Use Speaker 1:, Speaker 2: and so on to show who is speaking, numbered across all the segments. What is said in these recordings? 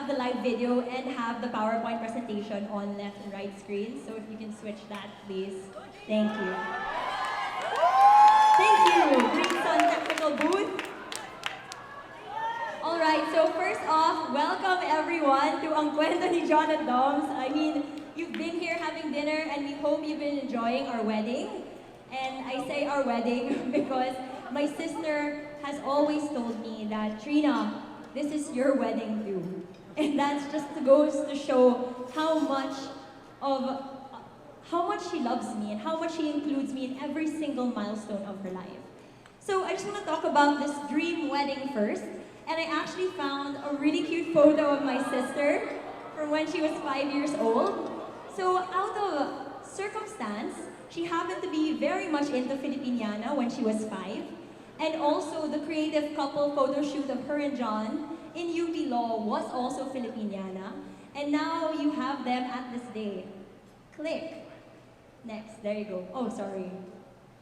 Speaker 1: have the live video and have the PowerPoint presentation on left and right screen. So if you can switch that, please. Thank you. Thank you, Green Sun Technical Booth. Alright, so first off, welcome everyone to Ang Kwento ni John at Doms. I mean, you've been here having dinner and we hope you've been enjoying our wedding. And I say our wedding because my sister has always told me that, Trina, this is your wedding too. And that just goes to show how much she loves me and how much she includes me in every single milestone of her life. So I just want to talk about this dream wedding first. And I actually found a really cute photo of my sister from when she was 5 years old. So out of circumstance, she happened to be very much into Filipiniana when she was 5. And also the creative couple photo shoot of her and John in UP Law was also Filipiniana. And now you have them at this day. Click. Next, there you go. Oh, sorry.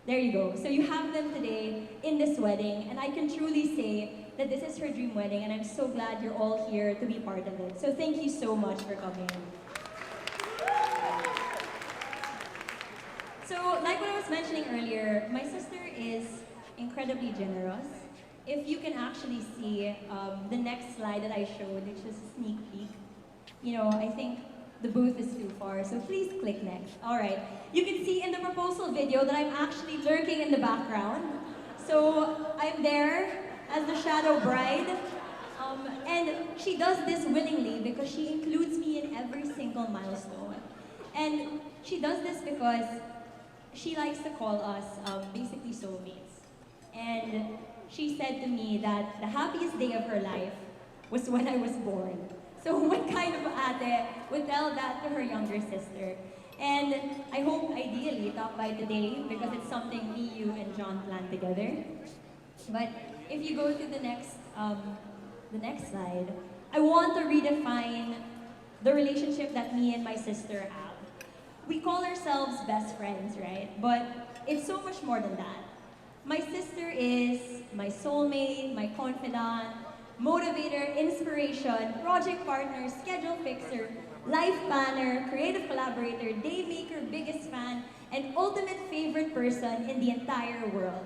Speaker 1: There you go. So you have them today in this wedding, and I can truly say that this is her dream wedding, and I'm so glad you're all here to be part of it. So thank you so much for coming. So, like what I was mentioning earlier, my sister is incredibly generous. If you can actually see the next slide that I showed, which is a sneak peek, you know, I think the booth is too far, so please click next. All right, you can see in the proposal video that I'm actually lurking in the background. So I'm there as the shadow bride, and she does this willingly because she includes me in every single milestone. And she does this because she likes to call us basically soulmates. And she said to me that the happiest day of her life was when I was born. So what kind of ate would tell that to her younger sister? And I hope ideally talk by today because it's something me, you, and John planned together. But if you go to the next slide, I want to redefine the relationship that me and my sister have. We call ourselves best friends, right? But it's so much more than that. My sister is my soulmate, my confidant, motivator, inspiration, project partner, schedule fixer, life planner, creative collaborator, day maker, biggest fan, and ultimate favorite person in the entire world.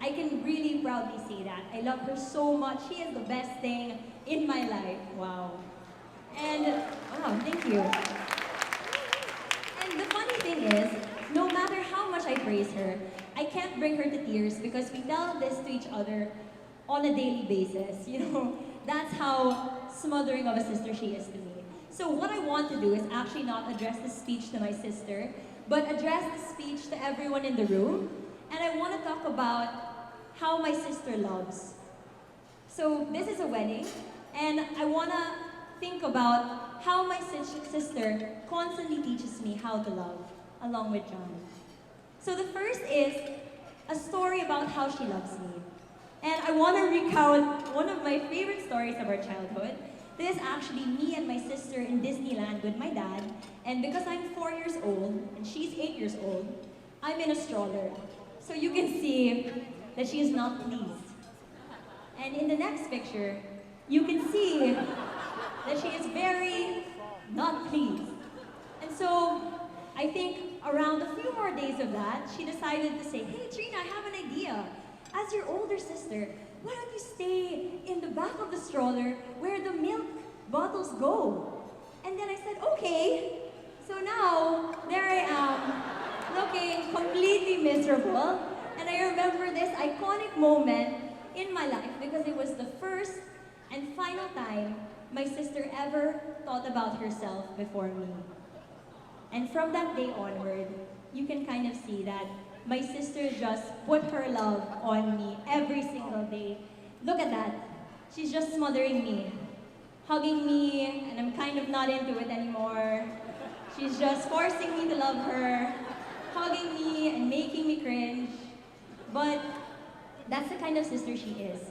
Speaker 1: I can really proudly say that. I love her so much. She is the best thing in my life. Wow. And, wow, thank you. And the funny thing is, no matter how much I praise her, I can't bring her to tears because we tell this to each other on a daily basis, you know. That's how smothering of a sister she is to me. So what I want to do is actually not address the speech to my sister, but address the speech to everyone in the room. And I want to talk about how my sister loves. So this is a wedding, and I want to think about how my sister constantly teaches me how to love, along with John. So the first is a story about how she loves me. And I want to recount one of my favorite stories of our childhood. This is actually me and my sister in Disneyland with my dad. And because I'm 4 years old and she's 8 years old, I'm in a stroller. So you can see that she is not pleased. And in the next picture, you can see that she is very not pleased. And so I think around a few more days of that, she decided to say, hey Trina, I have an idea. As your older sister, why don't you stay in the back of the stroller where the milk bottles go? And then I said, okay. So now, there I am, looking completely miserable. And I remember this iconic moment in my life because it was the first and final time my sister ever thought about herself before me. And from that day onward, you can kind of see that my sister just put her love on me every single day. Look at that. She's just smothering me, hugging me, and I'm kind of not into it anymore. She's just forcing me to love her, hugging me and making me cringe. But that's the kind of sister she is.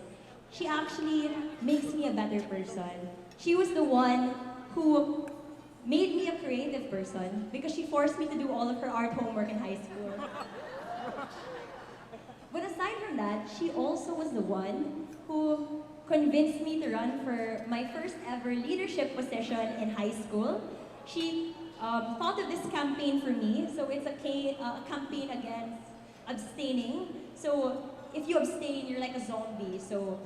Speaker 1: She actually makes me a better person. She was the one who made me a creative person because she forced me to do all of her art homework in high school. But aside from that, she also was the one who convinced me to run for my first ever leadership position in high school. She thought of this campaign for me. So it's a campaign against abstaining. So if you abstain, you're like a zombie. So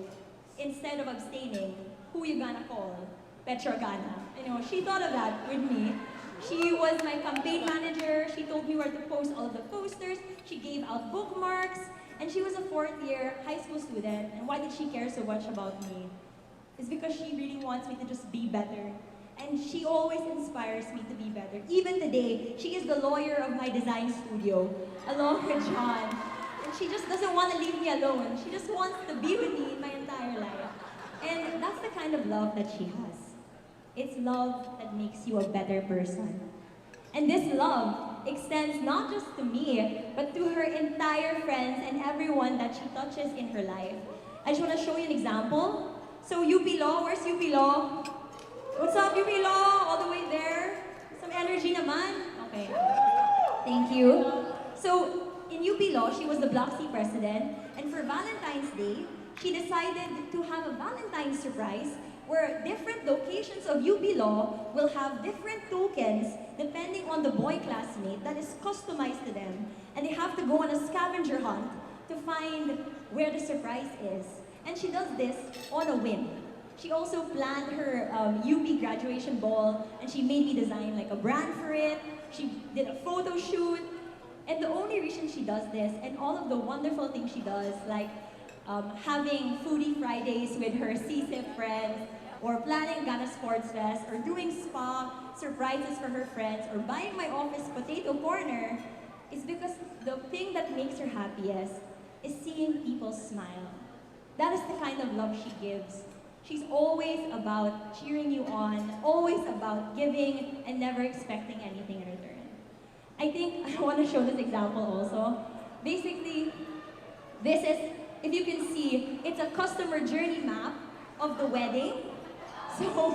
Speaker 1: instead of abstaining, who you gonna call? Trina Gana. You know, she thought of that with me. She was my campaign manager. She told me where to post all the posters. She gave out bookmarks. And she was a fourth-year high school student. And why did she care so much about me? It's because she really wants me to just be better. And she always inspires me to be better. Even today, she is the lawyer of my design studio, along with John. And she just doesn't want to leave me alone. She just wants to be with me my entire life. And that's the kind of love that she has. It's love that makes you a better person. And this love extends not just to me, but to her entire friends and everyone that she touches in her life. I just want to show you an example. So UP Law, where's UP Law? What's up, UP Law? All the way there? Some energy naman? Okay. Thank you. So in UP Law, she was the Block C president, and for Valentine's Day, she decided to have a Valentine's surprise where different locations of UP Law will have different tokens depending on the boy classmate that is customized to them. And they have to go on a scavenger hunt to find where the surprise is. And she does this on a whim. She also planned her UP graduation ball, and she made me design like a brand for it. She did a photo shoot. And the only reason she does this, and all of the wonderful things she does, like having foodie Fridays with her CSIP friends, or planning Gana Sports Fest, or doing spa surprises for her friends, or buying my office potato corner, is because the thing that makes her happiest is seeing people smile. That is the kind of love she gives. She's always about cheering you on, always about giving, and never expecting anything in return. I think I want to show this example also. Basically, this is, if you can see, it's a customer journey map of the wedding. So,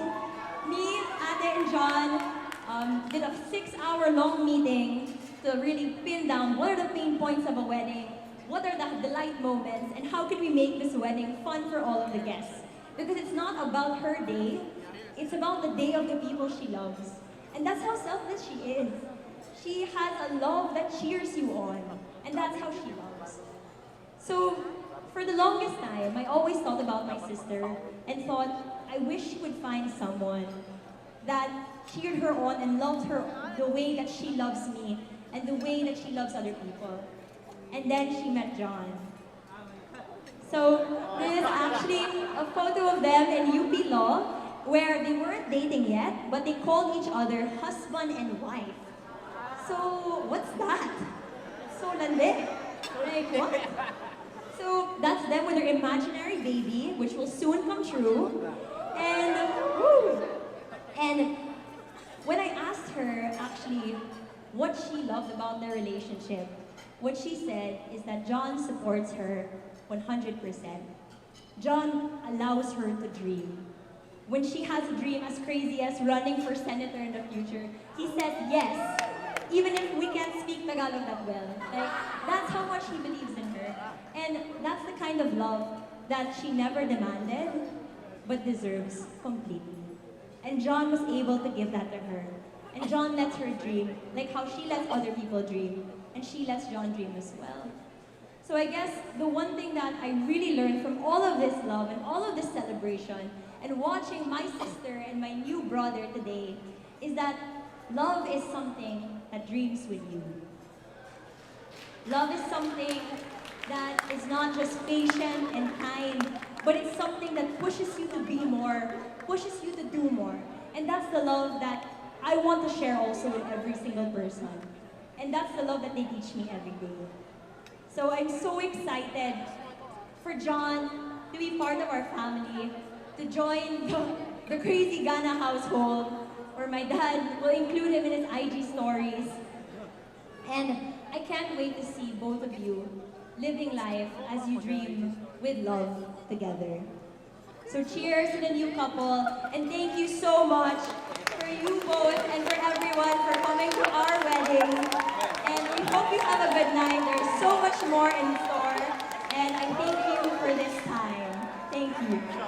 Speaker 1: me, Ate, and John did a 6-hour-long meeting to really pin down what are the pain points of a wedding, what are the delight moments, and how can we make this wedding fun for all of the guests. Because it's not about her day, it's about the day of the people she loves. And that's how selfless she is. She has a love that cheers you on, and that's how she loves. So, for the longest time, I always thought about my sister and thought, I wish she would find someone that cheered her on and loved her the way that she loves me and the way that she loves other people. And then she met John. So, this is actually a photo of them in UP Law where they weren't dating yet, but they called each other husband and wife. So, what's that? So lande. Like, what? So, that's them with their imaginary baby, which will soon come true. And when I asked her, actually, what she loved about their relationship, what she said is that John supports her 100%. John allows her to dream. When she has a dream as crazy as running for senator in the future, he says yes, even if we can't speak Tagalog that well. Like, that's how much he believes in her. And that's the kind of love that she never demanded, but deserves completely. And John was able to give that to her. And John lets her dream, like how she lets other people dream, and she lets John dream as well. So I guess the one thing that I really learned from all of this love and all of this celebration, and watching my sister and my new brother today, is that love is something that dreams with you. Love is something that is not just patient and kind, but it's something that pushes you to be more, pushes you to do more. And that's the love that I want to share also with every single person. And that's the love that they teach me every day. So I'm so excited for John to be part of our family, to join the crazy Gana household, where my dad will include him in his IG stories. And I can't wait to see both of you living life as you dream with love together. So cheers to the new couple, and thank you so much for you both and for everyone for coming to our wedding. And we hope you have a good night. There's so much more in store, and I thank you for this time. Thank you.